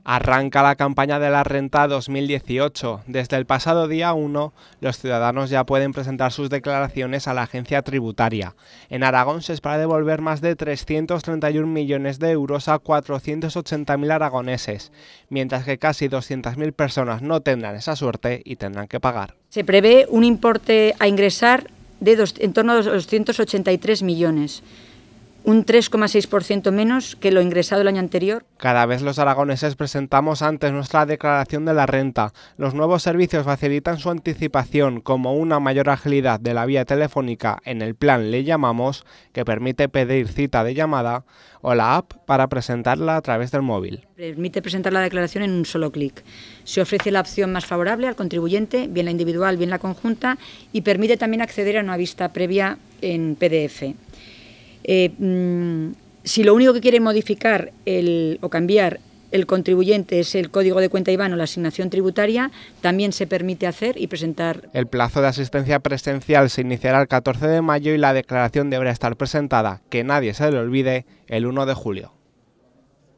Arranca la campaña de la renta 2018. Desde el pasado día 1, los ciudadanos ya pueden presentar sus declaraciones a la agencia tributaria. En Aragón se espera devolver más de 331 millones de euros a 480.000 aragoneses, mientras que casi 200.000 personas no tendrán esa suerte y tendrán que pagar. Se prevé un importe a ingresar de en torno a 283 millones. Un 3,6% menos que lo ingresado el año anterior. Cada vez los aragoneses presentamos antes nuestra declaración de la renta. Los nuevos servicios facilitan su anticipación, como una mayor agilidad de la vía telefónica en el plan Le Llamamos, que permite pedir cita de llamada, o la app para presentarla a través del móvil. Permite presentar la declaración en un solo clic. Se ofrece la opción más favorable al contribuyente, bien la individual, bien la conjunta, y permite también acceder a una vista previa en PDF. Si lo único que quiere modificar o cambiar el contribuyente es el código de cuenta IBAN o la asignación tributaria, también se permite hacer y presentar. El plazo de asistencia presencial se iniciará el 14 de mayo y la declaración deberá estar presentada, que nadie se le olvide, el 1 de julio.